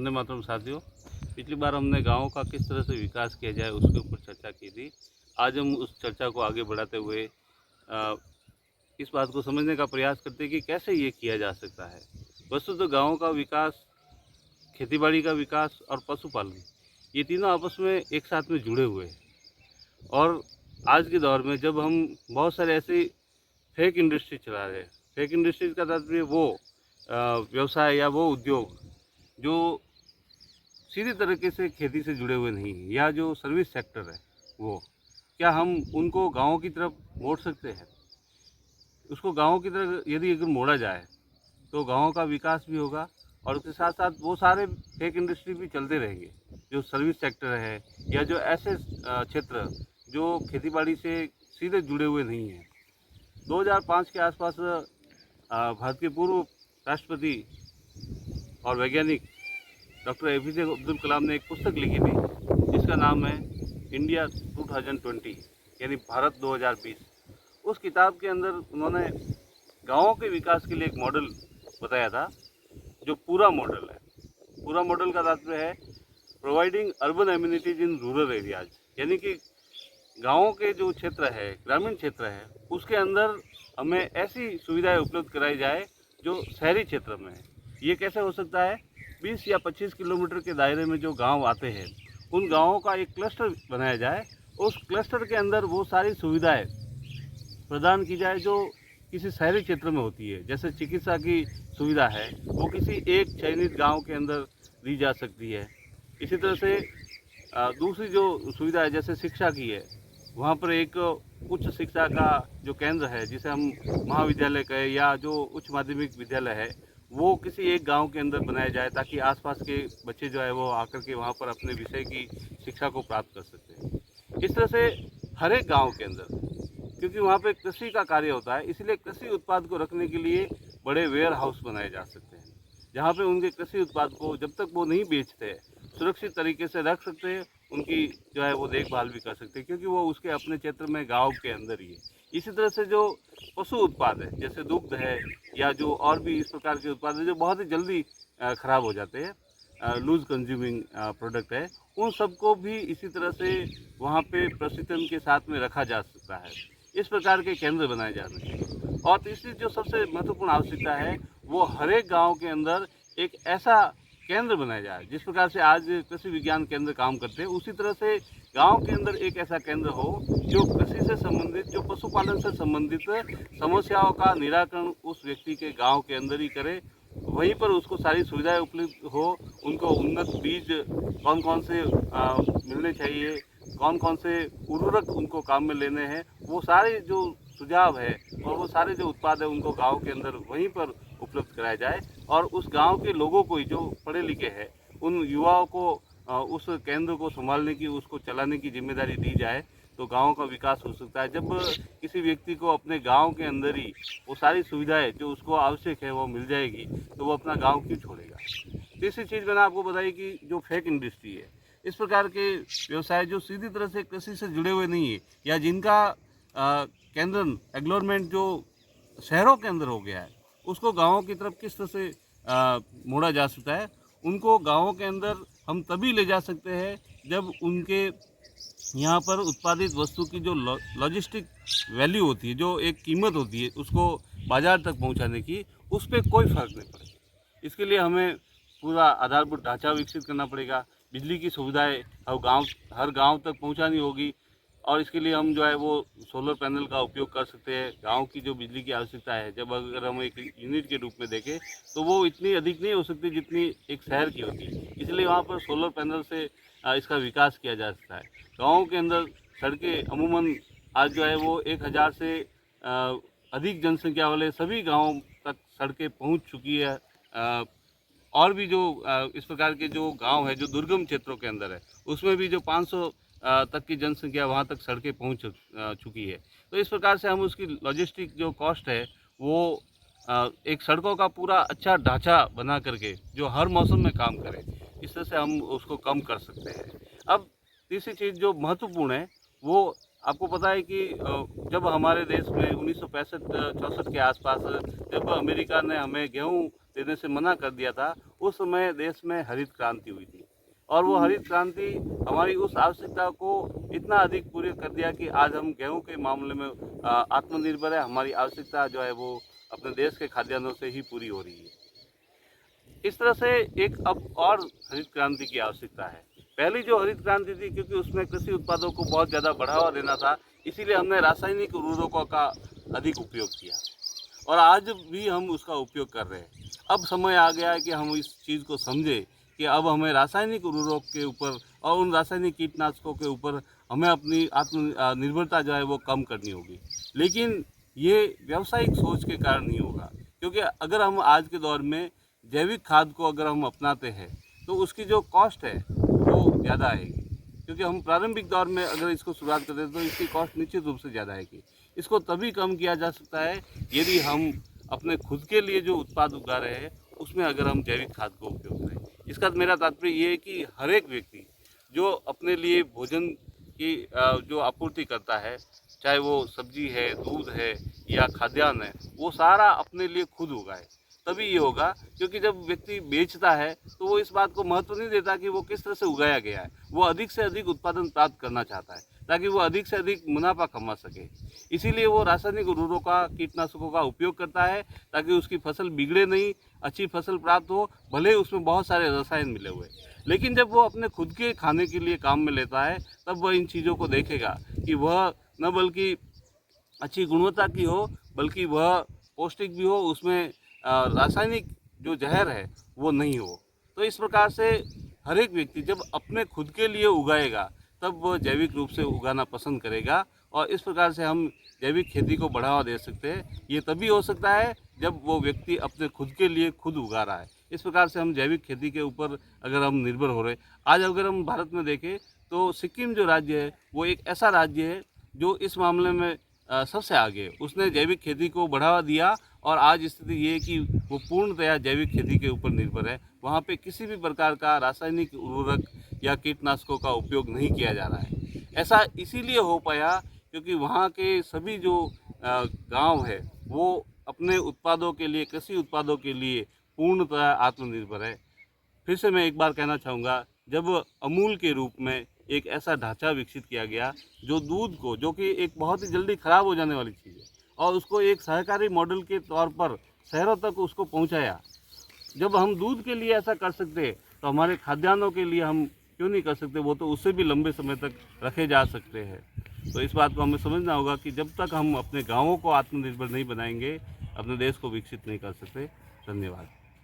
वंदे मातरम साथियों। पिछली बार हमने गाँव का किस तरह से विकास किया जाए उसके ऊपर चर्चा की थी। आज हम उस चर्चा को आगे बढ़ाते हुए अ, इस बात को समझने का प्रयास करते हैं कि कैसे ये किया जा सकता है। वस्तुतः गाँव का विकास, खेती-बाड़ी का विकास और पशुपालन, ये तीनों आपस में एक साथ में जुड़े हुए हैं। और आज के दौर में जब हम बहुत सारे ऐसी फेक इंडस्ट्री चला रहे हैं, फेक इंडस्ट्रीज़ का तात्पर्य वो व्यवसाय या वो उद्योग जो सीधी तरीके से खेती से जुड़े हुए नहीं हैं, या जो सर्विस सेक्टर है वो, क्या हम उनको गाँव की तरफ मोड़ सकते हैं? उसको गाँव की तरफ यदि अगर मोड़ा जाए तो गाँव का विकास भी होगा और उसके साथ साथ वो सारे फेक इंडस्ट्री भी चलते रहेंगे जो सर्विस सेक्टर है, या जो ऐसे क्षेत्र जो खेती-बाड़ी से सीधे जुड़े हुए नहीं हैं। 2005 के आसपास भारत के पूर्व राष्ट्रपति और वैज्ञानिक डॉक्टर एपीजे अब्दुल कलाम ने एक पुस्तक लिखी थी जिसका नाम है इंडिया 2020, यानी भारत 2020। उस किताब के अंदर उन्होंने गाँवों के विकास के लिए एक मॉडल बताया था जो पूरा मॉडल है। पूरा मॉडल का तात्पर्य है providing urban amenities in rural areas, यानी कि गाँवों के जो क्षेत्र है, ग्रामीण क्षेत्र है, उसके अंदर हमें ऐसी सुविधाएं उपलब्ध कराई जाए जो शहरी क्षेत्र में है। ये कैसे हो सकता है? 20 या 25 किलोमीटर के दायरे में जो गांव आते हैं, उन गांवों का एक क्लस्टर बनाया जाए। उस क्लस्टर के अंदर वो सारी सुविधाएं प्रदान की जाए जो किसी शहरी क्षेत्र में होती है। जैसे चिकित्सा की सुविधा है, वो किसी एक चयनित गांव के अंदर दी जा सकती है। इसी तरह से दूसरी जो सुविधा है, जैसे शिक्षा की है, वहाँ पर एक उच्च शिक्षा का जो केंद्र है, जिसे हम महाविद्यालय कहें या जो उच्च माध्यमिक विद्यालय है, वो किसी एक गांव के अंदर बनाया जाए ताकि आसपास के बच्चे जो है वो आकर के वहाँ पर अपने विषय की शिक्षा को प्राप्त कर सकते हैं। इस तरह से हर एक गाँव के अंदर, क्योंकि वहाँ पे कृषि का कार्य होता है, इसलिए कृषि उत्पाद को रखने के लिए बड़े वेयर हाउस बनाए जा सकते हैं, जहाँ पे उनके कृषि उत्पाद को जब तक वो नहीं बेचते सुरक्षित तरीके से रख सकते हैं, उनकी जो है वो देखभाल भी कर सकते हैं, क्योंकि वो उसके अपने क्षेत्र में गाँव के अंदर ही है। इसी तरह से जो पशु उत्पाद है, जैसे दुग्ध है या जो और भी इस प्रकार के उत्पाद है जो बहुत ही जल्दी ख़राब हो जाते हैं, लूज कंज्यूमिंग प्रोडक्ट है, उन सबको भी इसी तरह से वहाँ पे प्रशिक्षण के साथ में रखा जा सकता है। इस प्रकार के केंद्र बनाए जाने चाहिए। और तीसरी जो सबसे महत्वपूर्ण आवश्यकता है, वो हर एक गाँव के अंदर एक ऐसा केंद्र बनाया जाए, जिस प्रकार से आज कृषि विज्ञान केंद्र काम करते हैं, उसी तरह से गांव के अंदर एक ऐसा केंद्र हो जो कृषि से संबंधित, जो पशुपालन से संबंधित समस्याओं का निराकरण उस व्यक्ति के गांव के अंदर ही करे। वहीं पर उसको सारी सुविधाएं उपलब्ध हो, उनको उन्नत बीज कौन कौन से मिलने चाहिए, कौन कौन से उर्वरक उनको काम में लेने हैं, वो सारे जो सुझाव है और वो सारे जो उत्पाद है उनको गांव के अंदर वहीं पर उपलब्ध कराया जाए। और उस गांव के लोगों को ही, जो पढ़े लिखे हैं, उन युवाओं को उस केंद्र को संभालने की, उसको चलाने की जिम्मेदारी दी जाए, तो गांव का विकास हो सकता है। जब किसी व्यक्ति को अपने गांव के अंदर ही वो सारी सुविधाएं जो उसको आवश्यक है वो मिल जाएगी, तो वो अपना गांव क्यों छोड़ेगा। तीसरी चीज़ मैंने आपको बताई कि जो फेक इंडस्ट्री है, इस प्रकार के व्यवसाय जो सीधी तरह से कृषि से जुड़े हुए नहीं है, या जिनका केंद्र एग्लोरमेंट जो शहरों के अंदर हो गया है, उसको गाँवों की तरफ किस तरह से मोड़ा जा सकता है। उनको गाँवों के अंदर हम तभी ले जा सकते हैं जब उनके यहाँ पर उत्पादित वस्तु की जो लॉजिस्टिक वैल्यू होती है, जो एक कीमत होती है उसको बाज़ार तक पहुँचाने की, उस पर कोई फ़र्क नहीं पड़ेगा। इसके लिए हमें पूरा आधारभूत ढांचा विकसित करना पड़ेगा। बिजली की सुविधाएं हर गांव तक पहुंचानी होगी, और इसके लिए हम जो है वो सोलर पैनल का उपयोग कर सकते हैं। गांव की जो बिजली की आवश्यकता है, जब अगर हम एक यूनिट के रूप में देखें, तो वो इतनी अधिक नहीं हो सकती जितनी एक शहर की होती है। इसलिए वहाँ पर सोलर पैनल से इसका विकास किया जा सकता है। गाँव के अंदर सड़कें अमूमन आज जो है वो 1000 से अधिक जनसंख्या वाले सभी गाँव तक सड़कें पहुँच चुकी है। और भी जो इस प्रकार के जो गांव है जो दुर्गम क्षेत्रों के अंदर है, उसमें भी जो 500 तक की जनसंख्या, वहां तक सड़कें पहुंच चुकी है। तो इस प्रकार से हम उसकी लॉजिस्टिक जो कॉस्ट है वो एक सड़कों का पूरा अच्छा ढांचा बना करके जो हर मौसम में काम करे, इस तरह से हम उसको कम कर सकते हैं। अब तीसरी चीज़ जो महत्वपूर्ण है, वो आपको पता है कि जब हमारे देश में 1965-64 के आसपास जब अमेरिका ने हमें गेहूँ देने से मना कर दिया था, उस समय देश में हरित क्रांति हुई थी। और वो हरित क्रांति हमारी उस आवश्यकता को इतना अधिक पूरी कर दिया कि आज हम गेहूं के मामले में आत्मनिर्भर है। हमारी आवश्यकता जो है वो अपने देश के खाद्यान्नों से ही पूरी हो रही है। इस तरह से एक अब और हरित क्रांति की आवश्यकता है। पहली जो हरित क्रांति थी, क्योंकि उसमें कृषि उत्पादों को बहुत ज़्यादा बढ़ावा देना था, इसीलिए हमने रासायनिक उर्वरकों का अधिक उपयोग किया और आज भी हम उसका उपयोग कर रहे हैं। अब समय आ गया है कि हम इस चीज़ को समझें कि अब हमें रासायनिक उर्वरक के ऊपर और उन रासायनिक कीटनाशकों के ऊपर हमें अपनी आत्मनिर्भरता जो है वो कम करनी होगी। लेकिन ये व्यावसायिक सोच के कारण नहीं होगा, क्योंकि अगर हम आज के दौर में जैविक खाद को अगर हम अपनाते हैं तो उसकी जो कॉस्ट है वो ज़्यादा आएगी, क्योंकि हम प्रारंभिक दौर में अगर इसको शुरुआत करते हैं तो इसकी कॉस्ट निश्चित रूप से ज़्यादा आएगी। इसको तभी कम किया जा सकता है यदि हम अपने खुद के लिए जो उत्पाद उगा रहे हैं उसमें अगर हम जैविक खाद को उपयोग करें। इसका मेरा तात्पर्य ये है कि हर एक व्यक्ति जो अपने लिए भोजन की जो आपूर्ति करता है, चाहे वो सब्जी है, दूध है या खाद्यान्न है, वो सारा अपने लिए खुद उगाए, तभी ये होगा। क्योंकि जब व्यक्ति बेचता है तो वो इस बात को महत्व नहीं देता कि वो किस तरह से उगाया गया है, वो अधिक से अधिक उत्पादन प्राप्त करना चाहता है ताकि वो अधिक से अधिक मुनाफा कमा सके। इसीलिए वो रासायनिक उर्वरकों का, कीटनाशकों का उपयोग करता है ताकि उसकी फसल बिगड़े नहीं, अच्छी फसल प्राप्त हो, भले ही उसमें बहुत सारे रसायन मिले हुए। लेकिन जब वो अपने खुद के खाने के लिए काम में लेता है तब वह इन चीज़ों को देखेगा कि वह न बल्कि अच्छी गुणवत्ता की हो, बल्कि वह पौष्टिक भी हो, उसमें रासायनिक जो जहर है वो नहीं हो। तो इस प्रकार से हर एक व्यक्ति जब अपने खुद के लिए उगाएगा तब वह जैविक रूप से उगाना पसंद करेगा और इस प्रकार से हम जैविक खेती को बढ़ावा दे सकते हैं। ये तभी हो सकता है जब वो व्यक्ति अपने खुद के लिए खुद उगा रहा है। इस प्रकार से हम जैविक खेती के ऊपर अगर हम निर्भर हो रहे, आज अगर हम भारत में देखें तो सिक्किम जो राज्य है वो एक ऐसा राज्य है जो इस मामले में सबसे आगे है। उसने जैविक खेती को बढ़ावा दिया और आज स्थिति ये है कि वो पूर्णतया जैविक खेती के ऊपर निर्भर है। वहाँ पे किसी भी प्रकार का रासायनिक उर्वरक या कीटनाशकों का उपयोग नहीं किया जा रहा है। ऐसा इसीलिए हो पाया क्योंकि वहाँ के सभी जो गांव है वो अपने उत्पादों के लिए, कृषि उत्पादों के लिए पूर्णतः आत्मनिर्भर है। फिर से मैं एक बार कहना चाहूँगा, जब अमूल के रूप में एक ऐसा ढांचा विकसित किया गया जो दूध को, जो कि एक बहुत ही जल्दी ख़राब हो जाने वाली चीज़ है, और उसको एक सहकारी मॉडल के तौर पर शहरों तक उसको पहुंचाया। जब हम दूध के लिए ऐसा कर सकते तो हमारे खाद्यान्नों के लिए हम क्यों नहीं कर सकते? वो तो उससे भी लंबे समय तक रखे जा सकते हैं। तो इस बात को हमें समझना होगा कि जब तक हम अपने गाँवों को आत्मनिर्भर नहीं बनाएंगे, अपने देश को विकसित नहीं कर सकते। धन्यवाद।